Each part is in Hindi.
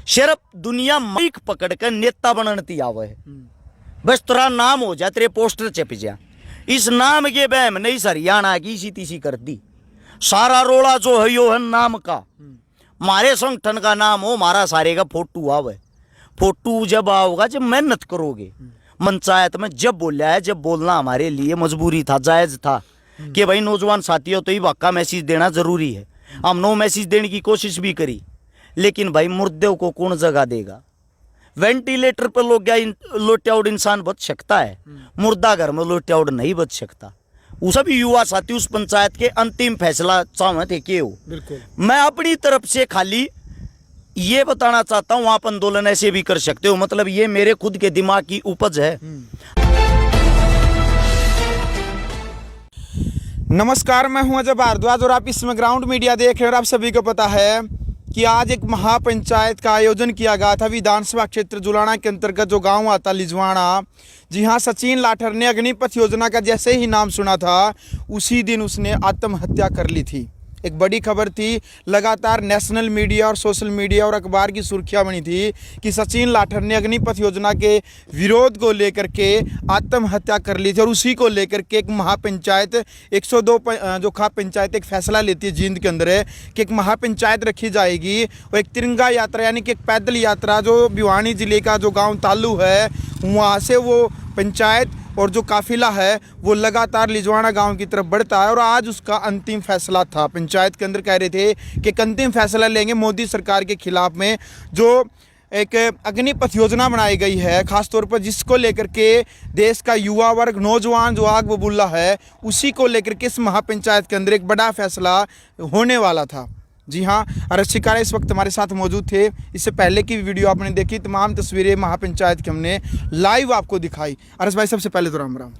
सिर्फ दुनिया माइक पकड़ कर नेता बनती आवे है। बस तेरा नाम हो जाए, तेरे पोस्टर चिप जा। इस नाम के बहम नहीं हरियाणा की इसी तीसी कर दी। सारा रोड़ा जो है यो है नाम का। मारे संगठन का नाम हो, मारा सारे का फोटो आवे। फोटो जब आओगा जब मेहनत करोगे। पंचायत में जब बोला है, जब बोलना हमारे लिए मजबूरी था, जायज था कि भाई नौजवान साथियों तो ही वाका मैसेज देना जरूरी है। हम नो मैसेज देने की कोशिश भी करी, लेकिन भाई मुर्दों को कौन जगह देगा। वेंटिलेटर पर लोग लोटियाउड इंसान बच सकता है, मुर्दा घर में लोटियाउड नहीं बच सकता। वो सभी युवा साथी उस पंचायत के अंतिम फैसला चाहे थे कि हो। बिल्कुल मैं अपनी तरफ से खाली ये बताना चाहता हूँ, आप आंदोलन ऐसे भी कर सकते हो, मतलब ये मेरे खुद के दिमाग की उपज है। नमस्कार, मैं हूं अजय भारद्वाज और आप इसमें ग्राउंड मीडिया देख रहे हैं। और आप सभी को पता है कि आज एक महापंचायत का आयोजन किया गया था विधानसभा क्षेत्र जुलाना के अंतर्गत जो गांव आता लिजवाना। जी हां, सचिन लाठर ने अग्निपथ योजना का जैसे ही नाम सुना था उसी दिन उसने आत्महत्या कर ली थी। एक बड़ी खबर थी, लगातार नेशनल मीडिया और सोशल मीडिया और अखबार की सुर्खियां बनी थी कि सचिन लाठर ने अग्निपथ योजना के विरोध को लेकर के आत्महत्या कर ली थी। और उसी को लेकर के एक महापंचायत 102 जो खाप पंचायत एक फैसला लेती है जींद के अंदर है कि एक महापंचायत रखी जाएगी। और एक तिरंगा यात्रा यानी कि एक पैदल यात्रा जो भिवानी जिले का जो गाँव तालू है वहाँ से वो पंचायत और जो काफिला है वो लगातार लिजवाना गांव की तरफ बढ़ता है। और आज उसका अंतिम फैसला था। पंचायत के अंदर कह रहे थे कि एक अंतिम फैसला लेंगे मोदी सरकार के खिलाफ में जो एक अग्निपथ योजना बनाई गई है, खासतौर पर जिसको लेकर के देश का युवा वर्ग नौजवान जो आग बबूला है उसी को लेकर के इस महापंचायत के अंदर एक बड़ा फैसला होने वाला था। जी हाँ, अरस शिकारा इस वक्त हमारे साथ मौजूद थे। इससे पहले की वीडियो आपने देखी, तमाम तस्वीरें महापंचायत की हमने लाइव आपको दिखाई। अरस भाई, सबसे पहले तो राम राम।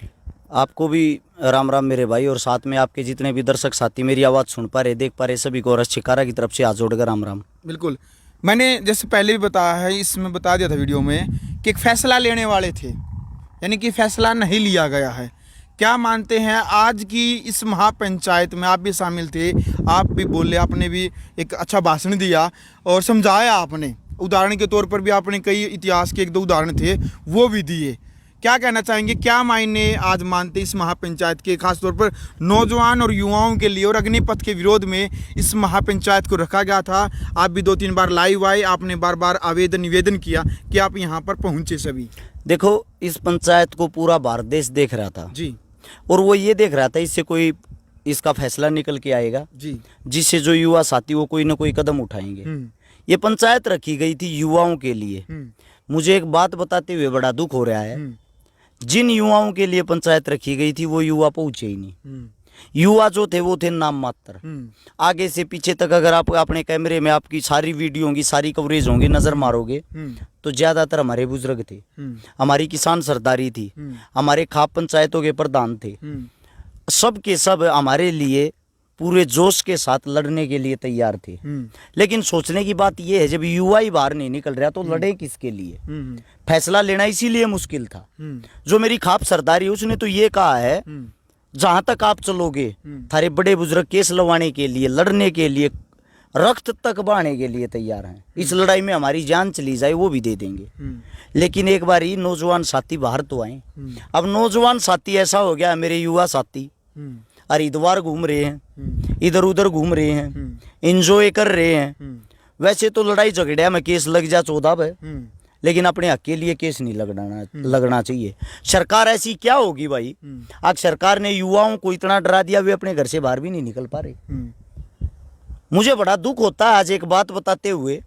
आपको भी राम राम मेरे भाई, और साथ में आपके जितने भी दर्शक साथी मेरी आवाज़ सुन पा रहे, देख पा रहे, सभी को अरस शिकारा की तरफ से हाथ जोड़कर राम राम। बिल्कुल, मैंने जैसे पहले भी बताया है, इसमें बता दिया था वीडियो में कि एक फैसला लेने वाले थे, यानी कि फैसला नहीं लिया गया है। क्या मानते हैं आज की इस महापंचायत में? आप भी शामिल थे, आप भी बोले, आपने भी एक अच्छा भाषण दिया और समझाया आपने। उदाहरण के तौर पर भी आपने कई इतिहास के 1-2 उदाहरण थे वो भी दिए। क्या कहना चाहेंगे, क्या मायने आज मानते इस महापंचायत के, खासतौर पर नौजवान और युवाओं के लिए? और अग्निपथ के विरोध में इस महापंचायत को रखा गया था। आप भी 2-3 बार लाइव आए, आपने बार बार आवेदन निवेदन किया कि आप यहाँ पर पहुँचे सभी। देखो, इस पंचायत को पूरा भारत देश देख रहा था जी, और वो ये देख रहा था इससे कोई इसका फैसला निकल के आएगा जी, जिससे जो युवा साथी वो कोई ना कोई कदम उठाएंगे। ये पंचायत रखी गई थी युवाओं के लिए। मुझे एक बात बताते हुए बड़ा दुख हो रहा है, जिन युवाओं के लिए पंचायत रखी गई थी वो युवा पहुंचे ही नहीं। युवा जो थे वो थे नाम मात्र। आगे से पीछे तक अगर आप अपने कैमरे में आपकी सारी वीडियो होंगी, सारी कवरेज होंगी, नजर मारोगे तो ज्यादातर हमारे बुजुर्ग थे, हमारी किसान सरदारी थी, हमारे खाप पंचायतों के प्रधान थे। सब के सब हमारे लिए पूरे जोश के साथ लड़ने के लिए तैयार थे। लेकिन सोचने की बात यह है, जब युवा ही बाहर नहीं निकल रहा तो लड़े किसके लिए? फैसला लेना इसीलिए मुश्किल था। जो मेरी खाप सरदारी उसने तो ये कहा है, जहां तक आप चलोगे थारे बड़े बुजुर्ग केस लवाने के लिए, लड़ने के लिए, रक्त तक बहाने के लिए तैयार हैं। इस लड़ाई में हमारी जान चली जाए वो भी दे देंगे। लेकिन एक बार ही नौजवान साथी बाहर तो आए। अब नौजवान साथी ऐसा हो गया, मेरे युवा साथी हरिद्वार घूम रहे हैं, इधर उधर घूम रहे हैं, एंजॉय कर रहे हैं। वैसे तो लड़ाई झगड़िया में केस लग जा 14 पे, लेकिन अपने हक के लिए केस नहीं लगना चाहिए। सरकार ऐसी क्या होगी भाई? आज सरकार ने युवाओं को इतना डरा दिया, वे अपने घर से बाहर भी नहीं निकल पा रहे। मुझे बड़ा दुख होता है आज एक बात बताते हुए।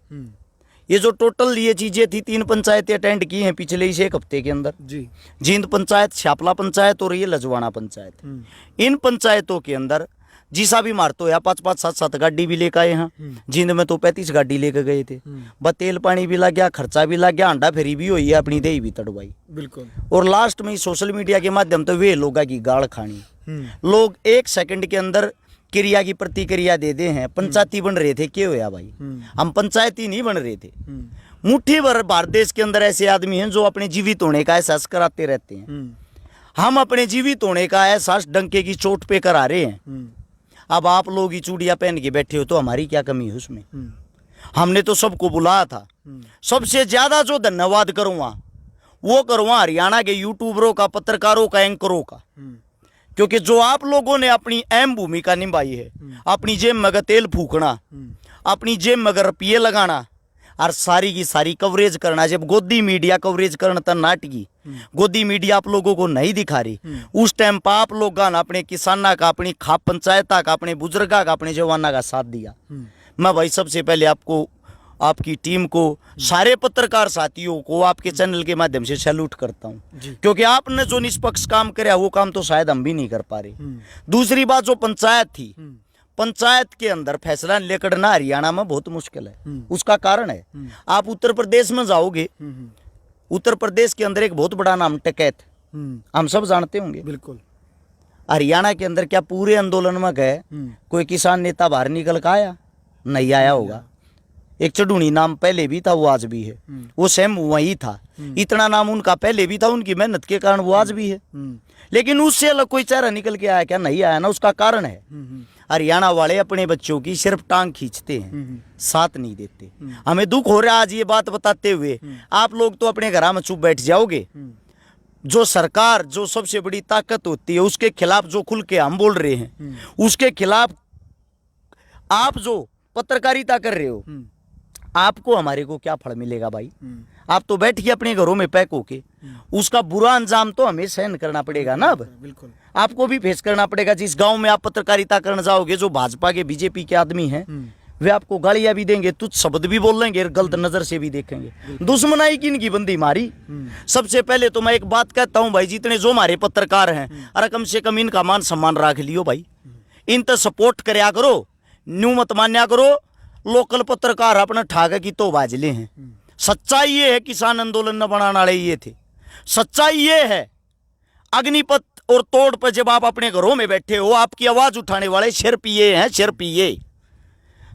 ये जो टोटल ये चीजें थी, 3 पंचायतें अटेंड की हैं पिछले इस 1 हफ्ते के अंदर जी। जींद पंचायत, शापला पंचायत और ये लजवाना पंचायत। इन पंचायतों के अंदर जिसा भी मारतो या 5-5, 7-7 गाड़ी भी लेकर आए हैं। जींद में तो 35 गाड़ी लेकर गए थे। तेल पानी भी लग गया, खर्चा भी लग गया, अंडा फेरी भी हुई है, अपनी दही भी तड़वाई। बिल्कुल। और लास्ट में सोशल मीडिया के माध्यम तो वे लोगों की गाड़ खानी। लोग 1 सेकंड के अंदर क्रिया की प्रतिक्रिया दे दे हैं। पंचायती बन रहे थे, क्या हुआ भाई? हम पंचायती नहीं बन रहे थे। मुट्ठी भर भारत देश के अंदर ऐसे आदमी हैं जो अपने जीवित होने का एहसास कराते रहते हैं। हम अपने जीवित होने का एहसास डंके की चोट पे करा रहे हैं। अब आप लोग ही चूड़ियां पहन के बैठे हो तो हमारी क्या कमी है उसमें? हमने तो सबको बुलाया था, सबसे ज्यादा जो धन्यवाद करूंगा वो करूंगा हरियाणा के यूट्यूबरों का, पत्रकारों का, एंकरों का, क्योंकि जो आप लोगों ने अपनी अहम भूमिका निभाई है, अपनी जेब में तेल फूकना, अपनी जेब में रुपये लगाना और सारी की सारी कवरेज करना। जब गोदी मीडिया कवरेज करना था नाटकी, गोदी मीडिया आप लोगों को नहीं दिखा रही, उस टाइम पर आप लोग अपने किसाना का, अपनी खाप पंचायता का, अपने बुजुर्गा का, अपने जवाना का साथ दिया। मैं भाई सबसे पहले आपको, आपकी टीम को, सारे पत्रकार साथियों को आपके चैनल के माध्यम से सैल्यूट करता हूं, क्योंकि आपने जो निष्पक्ष काम किया वो काम तो शायद हम भी नहीं कर पा रहे। दूसरी बात, जो पंचायत थी, पंचायत के अंदर फैसला लेकर ना हरियाणा में बहुत मुश्किल है। उसका कारण है, आप उत्तर प्रदेश में जाओगे, उत्तर प्रदेश के अंदर एक बहुत बड़ा नाम टिकैत, हम सब जानते होंगे। बिल्कुल। हरियाणा के अंदर क्या पूरे आंदोलन में गए कोई किसान नेता बाहर निकल कर आया? नहीं आया होगा। एक चढ़ूनी नाम पहले भी था, वो आज भी है, वो सेम वही था। इतना नाम उनका पहले भी था, उनकी मेहनत के कारण वो आज भी है। लेकिन उससे अलग कोई चेहरा निकल के आया क्या? नहीं आया ना। उसका कारण है हरियाणा वाले अपने बच्चों की सिर्फ टांग खींचते हैं, साथ नहीं देते। हमें दुख हो रहा है आज ये बात बताते हुए। आप लोग तो अपने घर में चुप बैठ जाओगे। जो सरकार, जो सबसे बड़ी ताकत होती है, उसके खिलाफ जो खुल के हम बोल रहे हैं, उसके खिलाफ आप जो पत्रकारिता कर रहे हो, आपको हमारे को क्या फल मिलेगा भाई? आप तो बैठ के अपने घरों में पैक होके, उसका बुरा अंजाम तो हमें सहन करना पड़ेगा ना। अब बिल्कुल आपको भी फेस करना पड़ेगा। जिस गांव में आप पत्रकारिता करने जाओगे, जो भाजपा के, बीजेपी के आदमी हैं, वे आपको गालियां भी देंगे, तुच्छ शब्द भी बोलेंगे, गलत नजर से भी देखेंगे। दुश्मनाई की इनकी बंदी मारी। सबसे पहले तो मैं एक बात कहता हूं भाई, जितने जो हमारे पत्रकार हैं, अरे कम से कम इनका मान सम्मान रख लियो भाई। इन तो सपोर्ट करया करो, न्यू मत मान्या करो। लोकल पत्रकार अपना ठागे की तो बाजले हैं। सच्चाई ये है, किसान आंदोलन न बनाने वाले ये थे। सच्चाई ये है, अग्निपथ और तोड़ पर जब आप अपने घरों में बैठे हो, आपकी आवाज उठाने वाले सिर्फ ये हैं, सिर्फ ये।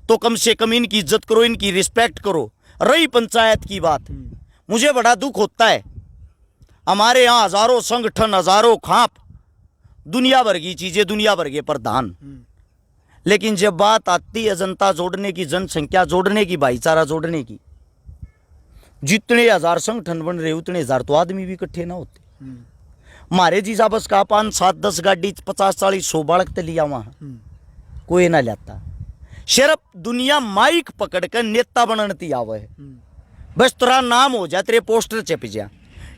तो कम से कम इनकी इज्जत करो, इनकी रिस्पेक्ट करो। रही पंचायत की बात, मुझे बड़ा दुख होता है, हमारे यहाँ हजारों संगठन, हजारों खाप, दुनिया भर की चीजें, दुनिया भर के प्रधान, लेकिन जब बात आती है जनता जोड़ने की, जनसंख्या जोड़ने की, भाईचारा जोड़ने की, जितने हजार संगठन बन रहे उतने हजार तो आदमी भी इकट्ठे ना होते। हमारे जी बस का 5, 7, 10 गाड़ी, 50, 40, 100 बालक तो लिया वहां, कोई ना लाता। सिर्फ दुनिया माइक पकड़ कर नेता बनती आवे है। बस तेरा नाम हो जा, तेरे पोस्टर चिप जा।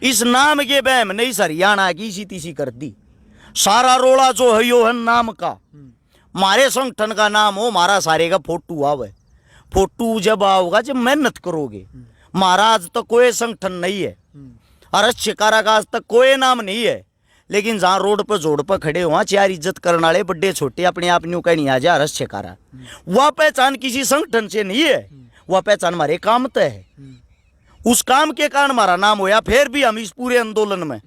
इस नाम के बहम ने इस हरियाणा की इसी तीसी कर दी। सारा रोड़ा जो है यो है नाम का। मारे संगठन का नाम हो, मारा सारे का फोटो आवे। फोटो जब आओगा जब मेहनत करोगे। महाराज तक कोई संगठन नहीं है, अरस शिकारा का आज तक कोई नाम नहीं है, लेकिन जहाँ रोड पर जोड़ पर खड़े हुआ चार इज्जत करने वाले बड़े छोटे अपने आप न्यू कहीं आ जा अरस शिकारा, वह पहचान किसी संगठन से नहीं है, वह पहचान हमारे काम तय है। उस काम के कारण हमारा नाम होया। फिर भी हम इस पूरे आंदोलन में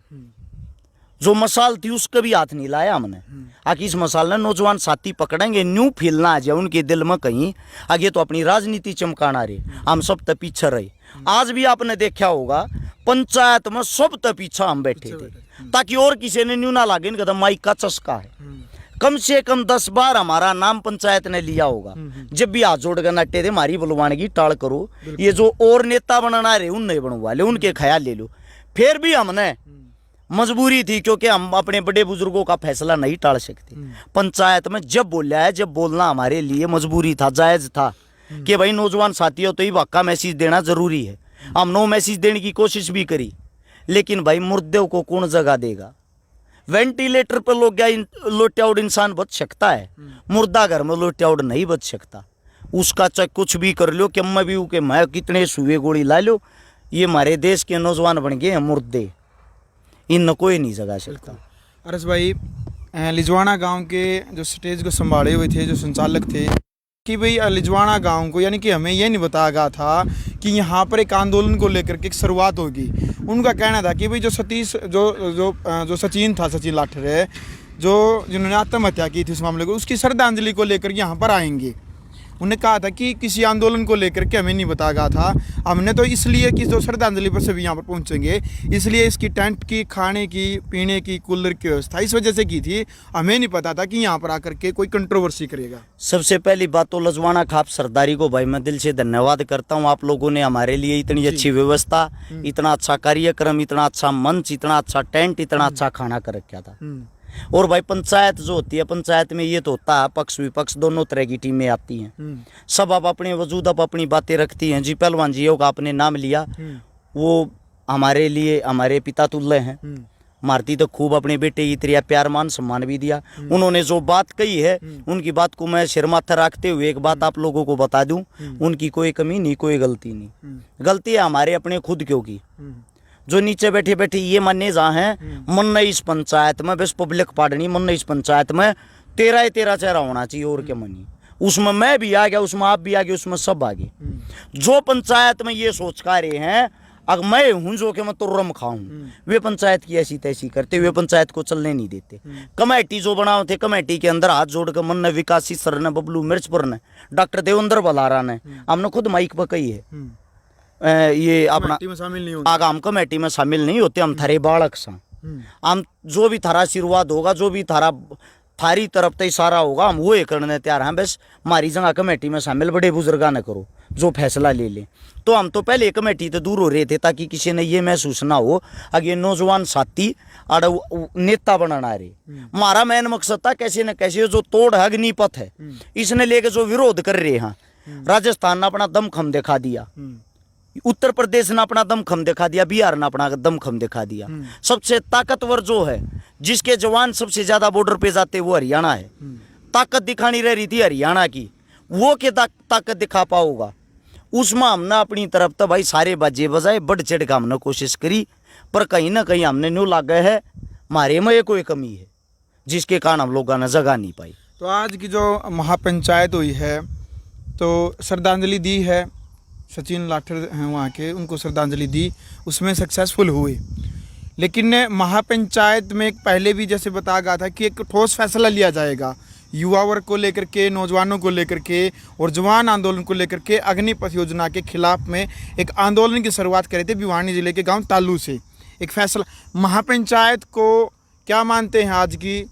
जो मसाल थी उसका भी हाथ नहीं लाया हमने। आखिर इस मसाल ने नौजवान साथी पकड़ेंगे, न्यू फील ना आ जाए उनके दिल में कहीं आगे तो अपनी राजनीति चमकाना रहे, हम सब तक पीछे रहे। आज भी आपने देखा होगा पंचायत में सब तक पीछा हम बैठे थे, ताकि और किसी ने न्यू ना लागे इनका तो माइक का चस्का है। कम से कम 10 बार हमारा नाम पंचायत ने लिया होगा। जब भी हाथ जोड़ कर नट्टे थे हमारी बुलवानगी टाल करो, ये जो और नेता बनाना रहे उन नहीं बनवा ले, उनके ख्याल ले लो। फिर भी हमने मजबूरी थी, क्योंकि हम अपने बड़े बुजुर्गों का फैसला नहीं टाल सकते। पंचायत में जब बोला है, जब बोलना हमारे लिए मजबूरी था, जायज था कि भाई नौजवान साथियों तो ही वाक़ा मैसेज देना जरूरी है। हम नो मैसेज देने की कोशिश भी करी, लेकिन भाई मुर्दे को कौन जगह देगा? वेंटिलेटर पर लोग लोटियाउड इंसान बच सकता है, मुर्दा घर में लोटियाउड नहीं बच सकता। उसका चाहे कुछ भी कर लो, कि मैं भी के मैं कितने सुए गोली ला लो, ये हमारे देश के नौजवान बन गए हैं मुर्दे, इन कोई नहीं जगा सकता। अरस भाई, लिजवाना गांव के जो स्टेज को संभाले हुए थे, जो संचालक थे, कि भाई लिजवाना गांव को, यानी कि हमें ये नहीं बताया गया था कि यहाँ पर एक आंदोलन को लेकर के एक शुरुआत होगी। उनका कहना था कि भाई जो सतीश जो सचिन था, सचिन लाठरे, जो जिन्होंने आत्महत्या की थी उस मामले को, उसकी श्रद्धांजलि को लेकर यहाँ पर आएंगे। उन्होंने कहा था कि किसी आंदोलन को लेकर के हमें नहीं बताया गया था, हमने तो इसलिए कि जो श्रद्धांजलि पर सभी यहाँ पर पहुँचेंगे इसलिए इसकी टेंट की, खाने की, पीने की, कूलर की व्यवस्था इस वजह से की थी, हमें नहीं पता था कि यहाँ पर आकर के कोई कंट्रोवर्सी करेगा। सबसे पहली बात तो लजवाना खाप सरदारी को भाई मैं दिल से धन्यवाद करता हूँ। आप लोगों ने हमारे लिए इतनी अच्छी व्यवस्था, इतना अच्छा कार्यक्रम, इतना अच्छा मंच, इतना अच्छा टेंट, इतना अच्छा खाना कर रखा था। और भाई पंचायत जो होती है, पंचायत में ये तो होता है पक्ष विपक्ष दोनों तरह की टीमें आती हैं, सब आप अपने वजूद आप अपनी बातें रखती हैं। जी पहलवान जी का आपने नाम लिया, वो हमारे लिए हमारे पिता तुल्य हैं। मारती तो खूब अपने बेटे की तरह प्यार मान सम्मान भी दिया। उन्होंने जो बात कही है उनकी बात को मैं सिर माथा रखते हुए एक बात आप लोगों को बता दूं, उनकी कोई कमी नहीं, कोई गलती नहीं। गलती है हमारे अपने खुद क्यों की, जो नीचे बैठे बैठे ये माने जहाँ हैं मन नहीं इस पंचायत में, बस पब्लिक पाड़नी मन नहीं इस पंचायत में 13 चेहरा होना चाहिए और क्या मनी। उसमें मैं भी आ गया, उसमें आप भी आ गए, उसमें सब आ गए। जो पंचायत में ये सोच का रहे हैं अगर मैं हूँ जो कि मैं तुर्रम खाऊं, वे पंचायत की ऐसी तैसी करते, वे पंचायत को चलने नहीं देते। कमेटी जो बनाओ थे, कमेटी के अंदर हाथ जोड़ कर मन ने विकासी सर ने, बबलू मिर्चपुर ने, डॉक्टर देवेंद्र बलारा ने, हमने खुद माइक पर कही है ये अपना आगा हम कमेटी में शामिल नहीं होते, हम थारे बालक सा, हम जो भी थारा आशीर्वाद होगा, जो भी थारी तरफ तक इशारा होगा हम वो करने तैयार हैं। बस हमारी जगह कमेटी में शामिल बड़े बुजुर्गा न करो, जो फैसला ले ले। तो हम तो पहले कमेटी तो दूर हो रहे थे ताकि किसी ने ये महसूस ना हो अगर नौजवान साथी अड़ नेता बनाना रहे। हमारा मेन मकसद था कैसे न कैसे जो तोड़ है अग्निपथ है इसने लेके जो विरोध कर रहे हैं। राजस्थान ने अपना दमखम दिखा दिया, उत्तर प्रदेश ने अपना दमखम दिखा दिया, बिहार ने अपना दमखम दिखा दिया। सबसे ताकतवर जो है जिसके जवान सबसे ज्यादा बॉर्डर पे जाते वो हरियाणा है। ताकत दिखानी रह रही थी हरियाणा की, वो के ताकत दिखा पाओगा। उसमें हमने अपनी तरफ तो भाई सारे बाजे बजाए, बढ़ चढ़ का हमने कोशिश करी, पर कहीं ना कहीं हमने न्यू लागे है हमारे में कोई कमी है जिसके कारण हम लोगों ने जगह नहीं पाई। तो आज की जो महापंचायत हुई है तो श्रद्धांजलि दी है, सचिन लाठर हैं वहाँ के, उनको श्रद्धांजलि दी, उसमें सक्सेसफुल हुए। लेकिन महापंचायत में पहले भी जैसे बताया गया था कि एक ठोस फैसला लिया जाएगा युवा वर्ग को लेकर के, नौजवानों को लेकर के और जवान आंदोलन को लेकर के। अग्निपथ योजना के खिलाफ में एक आंदोलन की शुरुआत करे थे भिवानी जिले के गांव तालू से। एक फैसला महापंचायत को क्या मानते हैं आज की,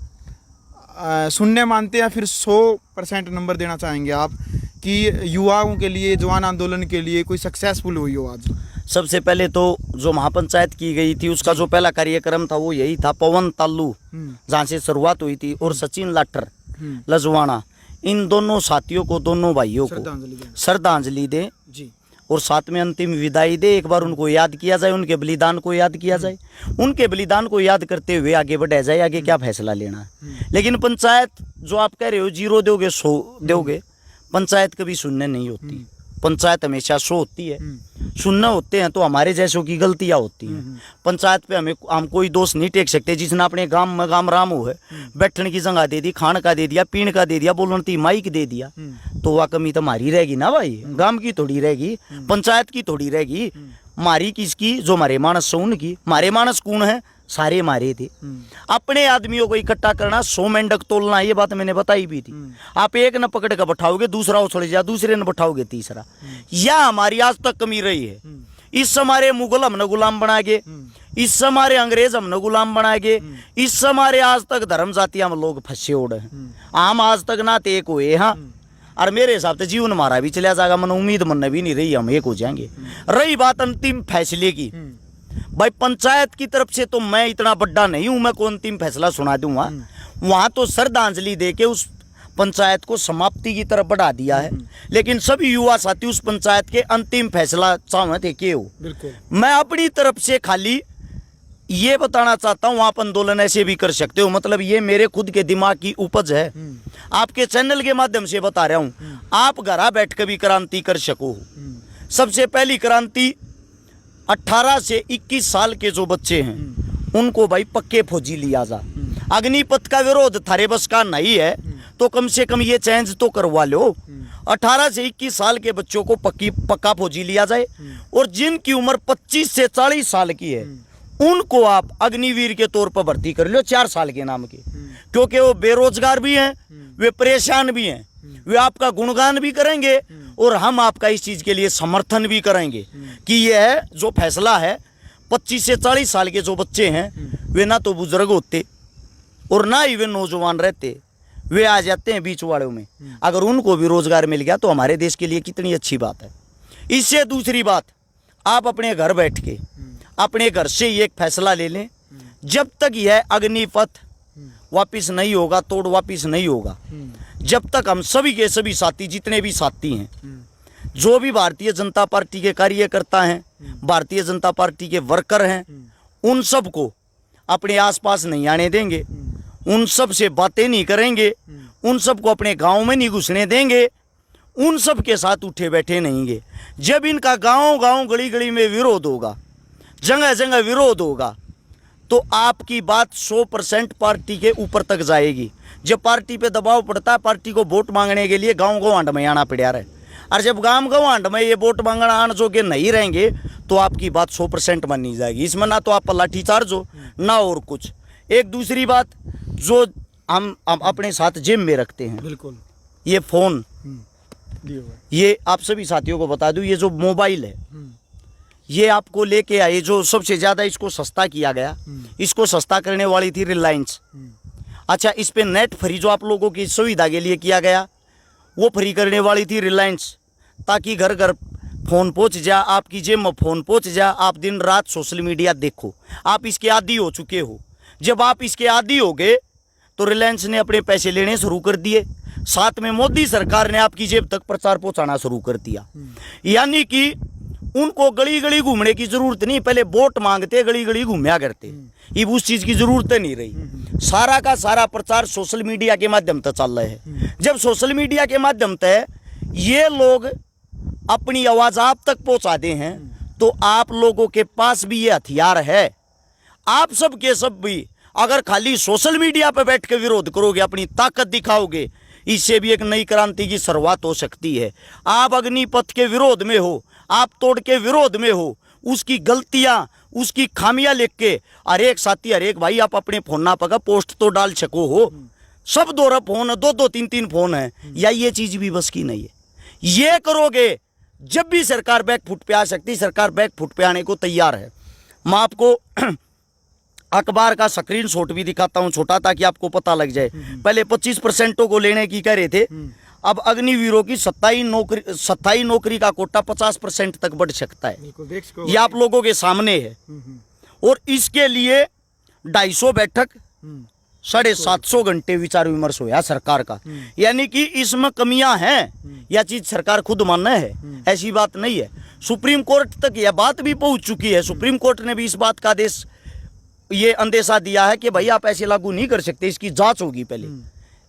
शून्य मानते हैं या फिर 100% नंबर देना चाहेंगे आप कि युवाओं के लिए, जवान आंदोलन के लिए कोई सक्सेसफुल हुई हो आज? सबसे पहले तो जो महापंचायत की गई थी उसका जो पहला कार्यक्रम था वो यही था, पवन तालू जहाँ से शुरुआत हुई थी, और सचिन लाठर लजवाना, इन दोनों साथियों को, दोनों भाइयों को श्रद्धांजलि दे जी, और साथ में अंतिम विदाई दे। एक बार उनको याद किया जाए, उनके बलिदान को याद किया जाए, उनके बलिदान को याद करते हुए आगे बढ़ाया जाए, आगे क्या फैसला लेना है। लेकिन पंचायत जो आप कह रहे हो 0 दोगे 100 दोगे, पंचायत कभी शून्य नहीं होती, पंचायत हमेशा 100 होती है। शून्य होते हैं तो हमारे जैसों की गलतियां होती हैं। पंचायत पे हम कोई दोष नहीं टेक सकते। जिसने अपने गांव में गांव राम हो है, बैठने की जगह दे दी, खान का दे दिया, पीण का दे दिया, बोलने की माइक दे दिया, तो वह कमी तो हमारी रहेगी ना भाई, गांव की थोड़ी रहेगी, पंचायत की थोड़ी रहेगी। हमारी किसकी, जो हमारे मानस से उनकी। हमारे मानस कौन है, सारे मारे थे। अपने आदमियों को इकट्ठा करना, 100 मेंढक तोलना, ये बात मैंने बताई भी थी। आप एक न पकड़ कर बैठाओगे, दूसरा उछल जाए, दूसरे न बैठाओगे, तीसरा। यह हमारी आज तक कमी रही है। इस हमारे मुगल हमने गुलाम बनाएंगे, इस हमारे अंग्रेज हमने गुलाम बनाएंगे, इस हमारे आज तक धर्म जाति हम लोग फंसे उड़े हैं। हम आज तक ना एक हुए। हाँ, और मेरे हिसाब से जीवन हमारा भी चला जाएगा, मन उम्मीद मन भी नहीं रही हम एक हो जाएंगे। रही बात अंतिम फैसले की, भाई पंचायत की तरफ से तो मैं इतना बड़ा नहीं हूं, मैं कौन अंतिम फैसला सुना दूंगा। वहां तो श्रद्धांजलि देके उस पंचायत को समाप्ति की तरफ बढ़ा दिया है। लेकिन सभी युवा साथी उस पंचायत के अंतिम फैसला चाहते के हो। मैं अपनी तरफ से खाली ये बताना चाहता हूँ, आप आंदोलन ऐसे भी कर सकते हो, मतलब ये मेरे खुद के दिमाग की उपज है। आपके चैनल के माध्यम से बता रहा हूँ, आप घर बैठ कर भी क्रांति कर सको। सबसे पहली क्रांति 18 से 21 साल के जो बच्चे हैं उनको भाई पक्के फौजी लिया जा। अग्निपथ का विरोध थारे बस का नहीं है तो कम से कम ये चेंज तो करवा लो। 18 से 21 साल के बच्चों को पक्का फौजी लिया जाए, और जिनकी उम्र 25 से 40 साल की है उनको आप अग्निवीर के तौर पर भर्ती कर लो, 4 साल के नाम के, क्योंकि वो बेरोजगार भी हैं, वे परेशान भी हैं। वे आपका गुणगान भी करेंगे और हम आपका इस चीज के लिए समर्थन भी करेंगे कि यह जो फैसला है 25 से 40 साल के जो बच्चे हैं वे ना तो बुजुर्ग होते और ना ही वे नौजवान रहते, वे आ जाते हैं बीच वालों में। अगर उनको भी रोजगार मिल गया तो हमारे देश के लिए कितनी अच्छी बात है। इससे दूसरी बात, आप अपने घर बैठ के अपने घर से ही एक फैसला ले लें, जब तक यह अग्निपथ वापिस नहीं होगा, तोड़ वापिस नहीं होगा, जब तक हम सभी के सभी साथी, जितने भी साथी हैं, जो भी भारतीय जनता पार्टी के कार्यकर्ता हैं, भारतीय जनता पार्टी के वर्कर हैं, उन सब को अपने आसपास नहीं आने देंगे, उन सब से बातें नहीं करेंगे, उन सब को अपने गांव में नहीं घुसने देंगे, उन सब के साथ उठे बैठे नहींगे। जब इनका गांव गांव गली गली में विरोध होगा, जगह जगह विरोध होगा, तो आपकी बात 100% पार्टी के ऊपर तक जाएगी। जब पार्टी पे दबाव पड़ता है, पार्टी को वोट मांगने के लिए गांव गांव हांड में आना पड़ा रहे, और जब गांव गांव हांड में ये वोट मांगना आन जो के नहीं रहेंगे तो आपकी बात 100% मानी जाएगी। इसमें ना तो आप लाठी चार्ज हो ना और कुछ। एक दूसरी बात जो हम अपने साथ जेब में रखते हैं, बिल्कुल, ये फोन, ये आप सभी साथियों को बता दूं, ये जो मोबाइल है ये आपको लेके आए, जो सबसे ज्यादा इसको सस्ता किया गया, इसको सस्ता करने वाली थी रिलायंस। अच्छा, इस पे नेट फ्री जो आप लोगों की सुविधा के लिए किया गया, वो फ्री करने वाली थी रिलायंस, ताकि घर घर फोन पहुंच जा, आपकी जेब में फोन पहुंच जा, आप दिन रात सोशल मीडिया देखो। आप इसके आदी हो चुके हो। जब आप इसके आदी हो गए तो रिलायंस ने अपने पैसे लेने शुरू कर दिए, साथ में मोदी सरकार ने आपकी जेब तक प्रचार पहुंचाना शुरू कर दिया। यानी कि उनको गली गली घूमने की जरूरत नहीं, पहले वोट मांगते गली गली घूमया करते, अब उस चीज की जरूरत नहीं रही। सारा का सारा प्रचार सोशल मीडिया के माध्यम से चल रहा है। जब सोशल मीडिया के माध्यम से ये लोग अपनी आवाज आप तक पहुंचाते हैं तो आप लोगों के पास भी ये हथियार है। आप सब के सब भी अगर खाली सोशल मीडिया पर बैठ के विरोध करोगे, अपनी ताकत दिखाओगे, इससे भी एक नई क्रांति की शुरुआत हो सकती है। आप अग्निपथ के विरोध में हो, आप तोड़ के विरोध में हो, उसकी गलतियां, उसकी खामियां लिख के हर एक साथी, हर एक भाई आप अपने फोन ना पका पोस्ट तो डाल सको हो। सब दो फोन है, दो तीन तीन फोन है, या ये चीज भी बस की नहीं है। ये करोगे जब भी सरकार बैक फुट पे आ सकती, सरकार बैक फुट पे आने को तैयार है। मैं आपको अखबार का स्क्रीनशॉट भी दिखाता हूं छोटा, ताकि आपको पता लग जाए। पहले 25% को लेने की कह रहे थे, अब अग्निवीरों की 27 नौकरी का कोटा 50% तक बढ़ सकता है। ये आप लोगों के सामने है। और इसके लिए 250 बैठक, 750 घंटे विचार विमर्श हुआ सरकार का। यानी कि इसमें कमियां हैं, यह चीज सरकार खुद मानना है, ऐसी बात नहीं है। सुप्रीम कोर्ट तक यह बात भी पहुंच चुकी है। सुप्रीम कोर्ट ने भी इस बात का आदेश, ये अंदेशा दिया है कि भाई आप ऐसे लागू नहीं कर सकते, इसकी जांच होगी पहले।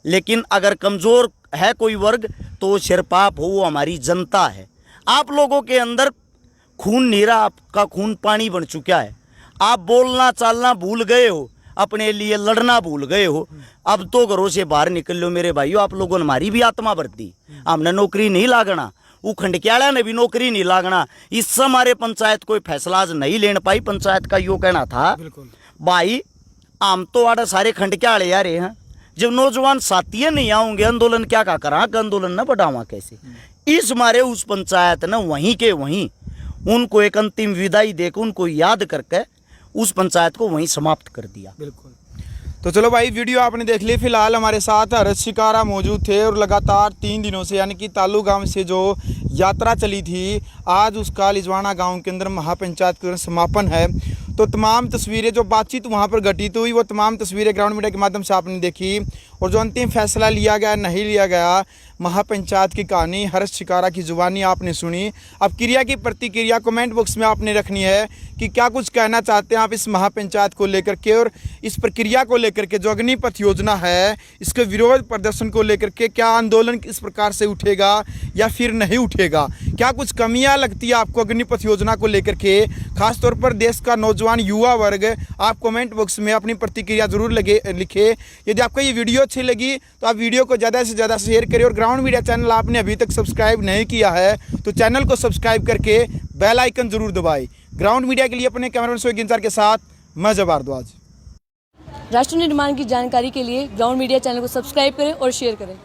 लेकिन अगर कमजोर है कोई वर्ग तो सिरपाप हो, वो हमारी जनता है। आप लोगों के अंदर खून नीरा, आपका खून पानी बन चुका है। आप बोलना चालना भूल गए हो, अपने लिए लड़ना भूल गए हो। अब तो घरों से बाहर निकल लो मेरे भाइयों, आप लोगों ने हमारी भी आत्मा भर दी। हमने नौकरी नहीं लागना, वो खंडक्याड़ा ने भी नौकरी नहीं लागना। इससे हमारे पंचायत कोई फैसला आज नहीं लेने पाई। पंचायत का यो कहना था भाई हम तो आड़ा सारे खंडक्याड़े आ रहे हैं, जब नौजवान साथी नहीं आऊंगे आंदोलन क्या का करा, आंदोलन न बढ़ावा कैसे। इस मारे उस पंचायत ने वहीं के वहीं उनको एक अंतिम विदाई देकर, उनको याद करके उस पंचायत को वहीं समाप्त कर दिया। बिल्कुल। तो चलो भाई, वीडियो आपने देख ली। फिलहाल हमारे साथ हर्ष शिकारा मौजूद थे और लगातार 3 दिनों से, यानी कि तालू गांव से जो यात्रा चली थी, आज उसका लिजवाना गांव के अंदर महापंचायत के समापन है। तो तमाम तस्वीरें, जो बातचीत वहां पर घटित हुई, वो तमाम तस्वीरें ग्राउंड मीडिया के माध्यम से आपने देखी। और जो अंतिम फैसला लिया गया नहीं लिया गया, महापंचायत की कहानी हर्ष शिकारा की जुबानी आपने सुनी। अब क्रिया की प्रतिक्रिया कमेंट बॉक्स में आपने रखनी है कि क्या कुछ कहना चाहते हैं आप इस महापंचायत को लेकर के, और इस प्रक्रिया को लेकर के, जो अग्निपथ योजना है, इसके विरोध प्रदर्शन को लेकर के क्या आंदोलन इस प्रकार से उठेगा या फिर नहीं उठेगा। क्या कुछ कमियां लगती है आपको अग्निपथ योजना को लेकर के, खासतौर पर देश का नौजवान युवा वर्ग। आप कमेंट बॉक्स में अपनी प्रतिक्रिया जरूर लिखे। यदि आपको ये वीडियो अच्छी लगी तो आप वीडियो को ज़्यादा से ज़्यादा शेयर करें, और ग्राउंड मीडिया चैनल आपने अभी तक सब्सक्राइब नहीं किया है तो चैनल को सब्सक्राइब करके बेल आइकन जरूर दबाएं। ग्राउंड मीडिया के लिए अपने कैमरामैन सोहेल इंसार के साथ मैं जब भारद्वाज। राष्ट्र निर्माण की जानकारी के लिए ग्राउंड मीडिया चैनल को सब्सक्राइब करें और शेयर करें।